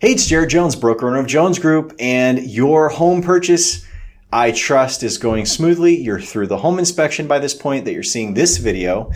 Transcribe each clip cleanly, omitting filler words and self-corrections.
Hey, it's Jared Jones, broker owner of Jones Group, and your home purchase, I trust, is going smoothly. You're through the home inspection by this point that you're seeing this video.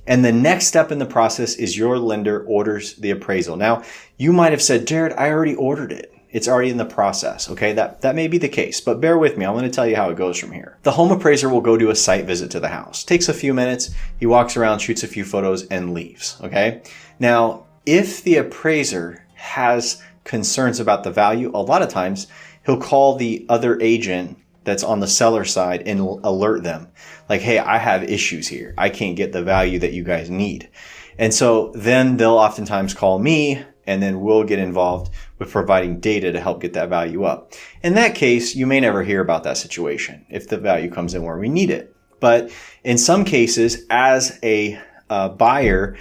And the next step in the process is your lender orders the appraisal. Now, you might have said, Jared, I already ordered it. It's already in the process. Okay, that may be the case, but bear with me. I'm going to tell you how it goes from here. The home appraiser will go do a site visit to the house. Takes a few minutes. He walks around, shoots a few photos, and leaves. Okay. Now, if the appraiser has concerns about the value, a lot of times he'll call the other agent that's on the seller side and alert them like, hey, I have issues here. I can't get the value that you guys need. And so then they'll oftentimes call me, and then we'll get involved with providing data to help get that value up. In that case, you may never hear about that situation if the value comes in where we need it. But in some cases, as a buyer,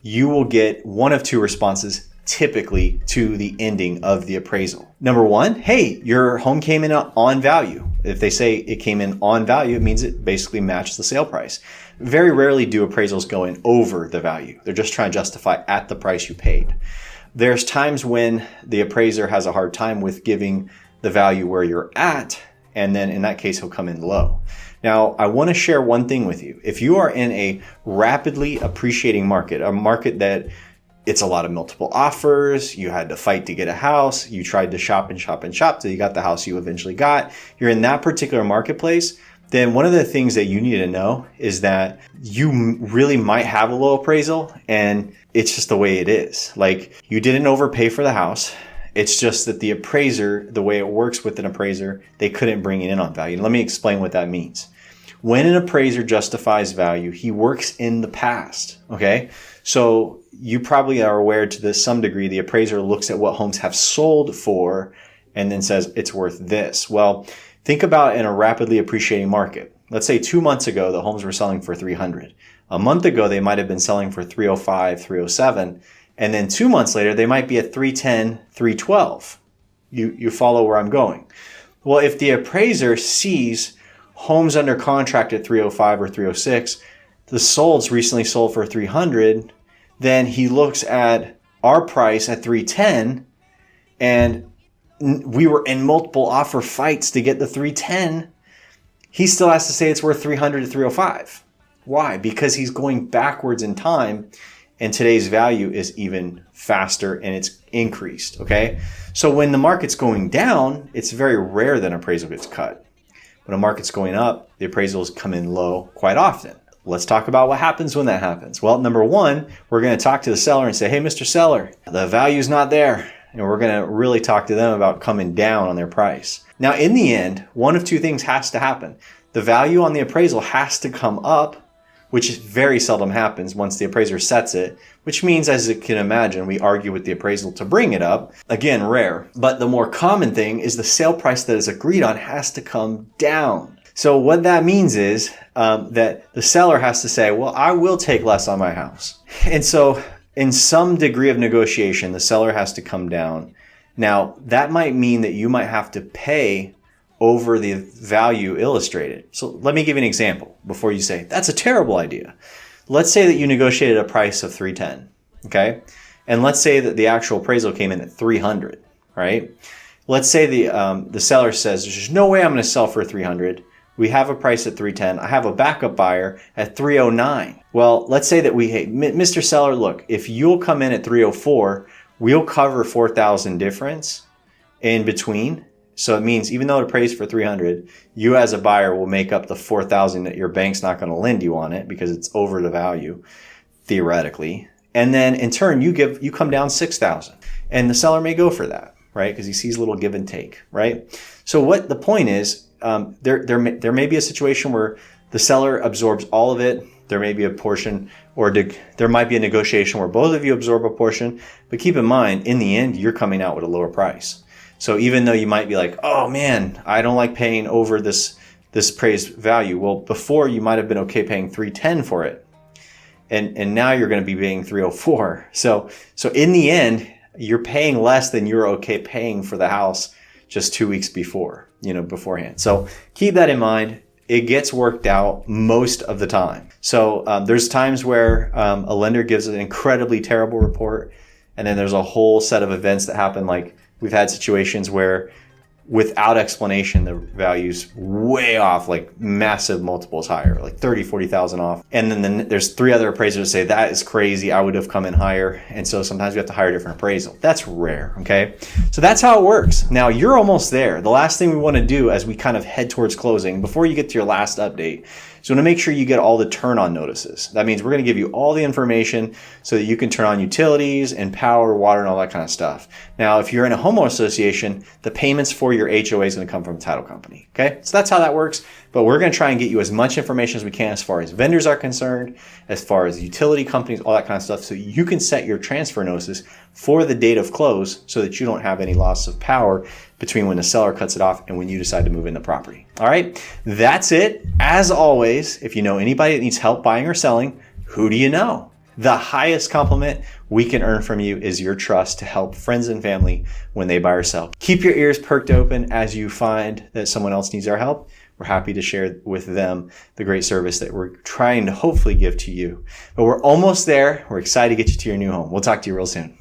you will get one of two responses typically to the ending of the appraisal. Number one, hey, your home came in on value. If they say it came in on value, it means it basically matched the sale price. Very rarely do appraisals go in over the value. They're just trying to justify at the price you paid. There's times when the appraiser has a hard time with giving the value where you're at, and then in that case, he'll come in low. Now, I want to share one thing with you. If you are in a rapidly appreciating market, a market that it's a lot of multiple offers, you had to fight to get a house, you tried to shop and shop and shop till you got the house you eventually got, you're in that particular marketplace, then one of the things that you need to know is that you really might have a low appraisal, and it's just the way it is. Like, you didn't overpay for the house. It's just that the appraiser, the way it works with an appraiser, they couldn't bring it in on value. And let me explain what that means. When an appraiser justifies value, he works in the past, okay? So you probably are aware to some degree, the appraiser looks at what homes have sold for and then says it's worth this. Well, think about in a rapidly appreciating market. Let's say 2 months ago, the homes were selling for $300. A month ago, they might have been selling for $305, $307. And then 2 months later, they might be at $310, $312. You follow where I'm going. Well, if the appraiser sees homes under contract at $305 or $306, the solds recently sold for $300, then he looks at our price at $310, and we were in multiple offer fights to get the $310. He still has to say it's worth $300 to $305. Why? Because he's going backwards in time, and today's value is even faster and it's increased. Okay. So when the market's going down, it's very rare that an appraisal gets cut. When a market's going up, the appraisals come in low quite often. Let's talk about what happens when that happens. Well, number one, we're going to talk to the seller and say, hey, Mr. Seller, the value's not there. And we're going to really talk to them about coming down on their price. Now, in the end, one of two things has to happen. The value on the appraisal has to come up, which very seldom happens once the appraiser sets it, which means, as you can imagine, we argue with the appraisal to bring it up. Again, rare. But the more common thing is the sale price that is agreed on has to come down. So what that means is that the seller has to say, well, I will take less on my house. And so in some degree of negotiation, the seller has to come down. Now, that might mean that you might have to pay over the value illustrated. So let me give you an example before you say, that's a terrible idea. Let's say that you negotiated a price of $310, okay? And let's say that the actual appraisal came in at $300, right? Let's say the seller says, there's no way I'm going to sell for $300. We have a price at $310. I have a backup buyer at $309. Well, let's say that hey, Mr. Seller, look, if you'll come in at $304, we'll cover $4,000 difference in between. So it means even though it appraised for $300, you as a buyer will make up the $4,000 that your bank's not going to lend you on it because it's over the value, theoretically. And then in turn, you come down $6,000, and the seller may go for that, right? Because he sees a little give and take, right? So what the point is, there may be a situation where the seller absorbs all of it. There may be a portion, or there might be a negotiation where both of you absorb a portion. But keep in mind, in the end, you're coming out with a lower price. So even though you might be like, oh man, I don't like paying over this appraised value. Well, before you might have been okay paying $310 for it. And now you're going to be paying $304. So in the end, you're paying less than you're okay paying for the house just 2 weeks beforehand. So keep that in mind. It gets worked out most of the time. So there's times where a lender gives an incredibly terrible report, and then there's a whole set of events that happen, like We've had situations where without explanation, the value's way off, like massive multiples higher, like 30, 40,000 off. And then there's 3 other appraisers that say, that is crazy, I would have come in higher. And so sometimes we have to hire a different appraisal. That's rare, okay? So that's how it works. Now you're almost there. The last thing we want to do as we kind of head towards closing, before you get to your last update, is you want to make sure you get all the turn on notices. That means we're going to give you all the information so that you can turn on utilities and power, water, and all that kind of stuff. Now, if you're in a homeowner association, the payments for your HOA is going to come from the title company. Okay, so that's how that works. But we're going to try and get you as much information as we can as far as vendors are concerned, as far as utility companies, all that kind of stuff, so you can set your transfer notices for the date of close so that you don't have any loss of power between when the seller cuts it off and when you decide to move in the property. All right, that's it. As always, if you know anybody that needs help buying or selling, who do you know? The highest compliment we can earn from you is your trust to help friends and family when they buy or sell. Keep your ears perked open as you find that someone else needs our help. We're happy to share with them the great service that we're trying to hopefully give to you. But we're almost there. We're excited to get you to your new home. We'll talk to you real soon.